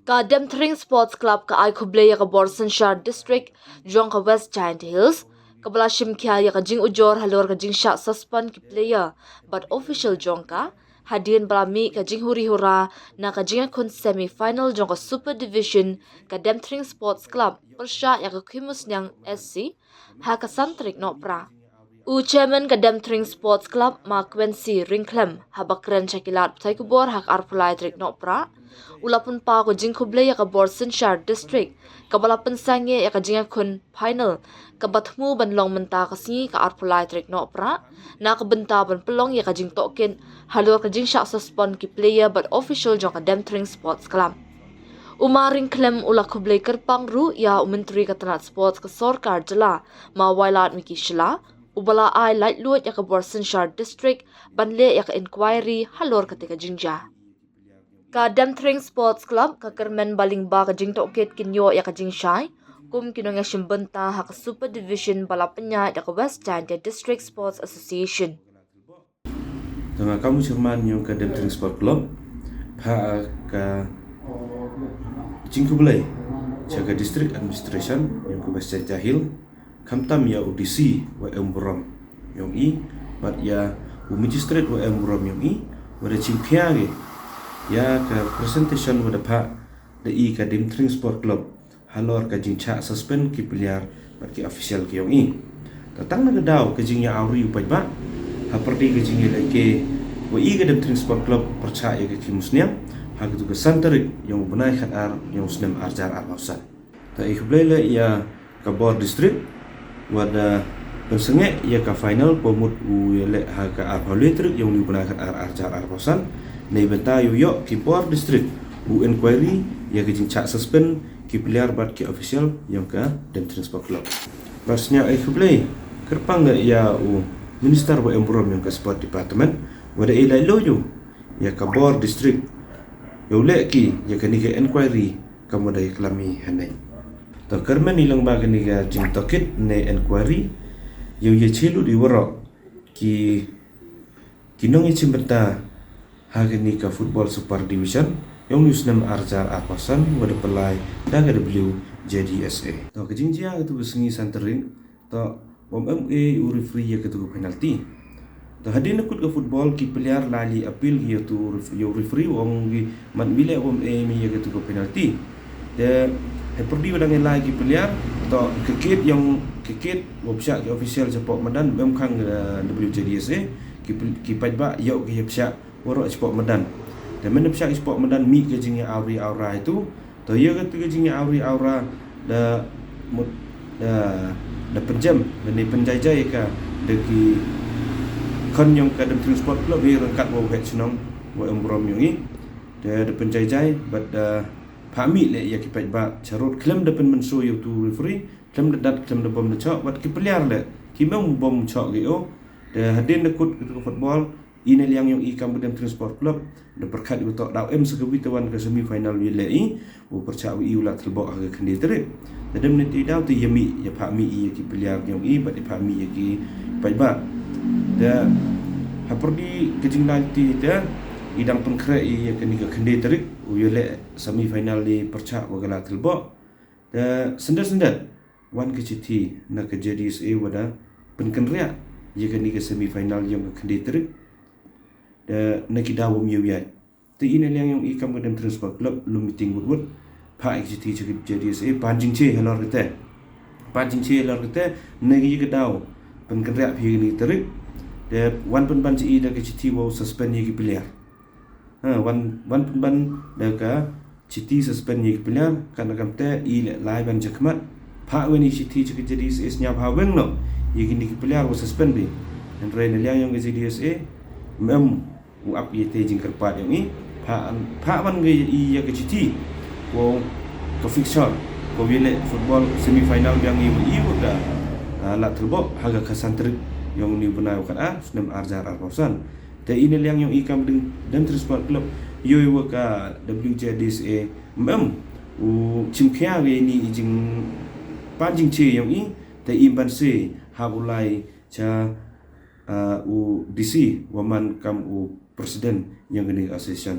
Ka Demthring Sports Club ka ay kublaya ka Borsenshire District, jong ka West Giant Hills, kabala shimkya ya ka jing ujor halor ka jing sha suspend ki player, but official jong ka, hadin balami ka jing huri hura na ka jing kun semi-final jong ka Super Division ka Demthring Sports Club, persya ya ka Kimus Nyang SC, ha ka Santrik no pra. Chairman ka Demthring Sports Club ma Quincy Ringklem habakren shakilat ptai kubor hak arpulai trik no pra. Ulapun pa ko jing kublaya ka Borsenshire District kabala pensangye ya ka jinga kun final kabatmu banlong menta ka singi ka arpulai trik no pra na ka benta ban pelong ya ka jing token halor ka jing sha suspend ki player but official jong ka Demthring Sports Club. Umaring klem ula kublay kerpang ru ya umentri ka tanat sports ka sorkar jala ma wailat miki shila ubala ay light luat ya ka Borsenshire District banle ya ka inquiry halor ka tika jingja. Ka Demthring Sports Club ka kermen baling ba ka jing toket kinyo ya ka jing shai kum kinong ya shimbenta ha ka Super Division balapenya ya ka West Giant District Sports Association. Tengah kamu cerman yung ka Demthring Sport Club pa ka jing kublay jaga district administration yung ka West Giant Hill kamtam ya UDC wa emburam yung i bat ya magistrate wa emburam yung i wada chimpiage ya ka presentation wada pa da i ka Demthring Sport Club halor ka jing cha suspend ki player bat ki official ki yung i tatang nagadaw ka jing ya auri upay ba haperdi ka jing ya ke wa i ka Demthring Sport Club percaya ka kimusnya hagtu ka santarik yung bunay khatar yung snem arjar armausan ta ikblele ya ka Bor district wada pensenge ya ka final pomut uele ha ka arpauletrik yung bunay khatar arjar armausan nei benta yo ki Bor district u inquiry ya ka jing cha suspend ki player bat ki official yang ka Demthring Sport Club pasnya ikblele kerpang ya u minister wa embrom yang ka sport department wada ilai loyo ya ka Bor district yo leki ya kani ka inquiry kamu dai klami hanai to kermen ilang ba kani ka jing tokit ne inquiry yo ye chelu di woro ki kinong ichimbenta hagani ka football super division yung newsnam arjar arpasan wada pelai daga WJDSA to kejingjia itu besengi santerin to MA u referee ya ketu penalty to hadin ikut ke football ki player lali appeal ya tu yo referee wong gi man wile mi ya ketu penalty de perdi wadang lagi player to kekit yang kekit wobsha ki official support medan mem khang WJDSA ki pajba yo ki psha woro support medan dan men psha support medan mi ke jing auri aura itu to ya ketu ke jing auri aura da da penjam dan penjajai ka deki kon yang ka Demthring Sport Club bi rangkat wo het senong wo embrom yung i da penjajai but pami le ya ki ba charut klem da pen menso you to referee klem da dat klem da bom da chok wat ki player le ki mem bom chok ge o da hadin da kut ke football ine liang yung i kam Demthring Sport Club da perkat u tok daw sekebi tawan ke semi final wi le i wo percha wi ulat telbo ha ke kandidate da dem ne ti daw ti yemi ya pami i ki player yung i bat pami ya ki ba da haperdi kejing nanti da idang pengkre i kini ke kandidate uyele semi final di percha wagala telbo da sendar wan keciti na ke JDSA wada penkenria ye kini ke semi final yang ke kandidate da nakidawo miya ti ine yang ikam ke Demthring Sport Club lu meeting wud pa keciti ke JDSA panjing che halor kete nagi ke daw penkenria pi ni terik de wan pen ban ci da keciti wo suspend ye ki player wan pen ban da ka citi suspend ye ki player kan kam te i le lai ban jakmat pa weni citi ke JDSA nya pa weng no ye ki player wo suspend bi dan rain liang yang ke JDSA mem u ap ye te jing kerpat yang i pa ban ge i ya ke citi wo ke fixture ko wile football semi final yang i udah la terbo haga kasantrik yang ni bunai kan senam arjar arposan te ini liang yang ikam Demthring Sport Club yo ka WJDSA mem u chimkhia we ni jing panjing che yang i te imban se habulai cha u DC waman kam u presiden yang gini association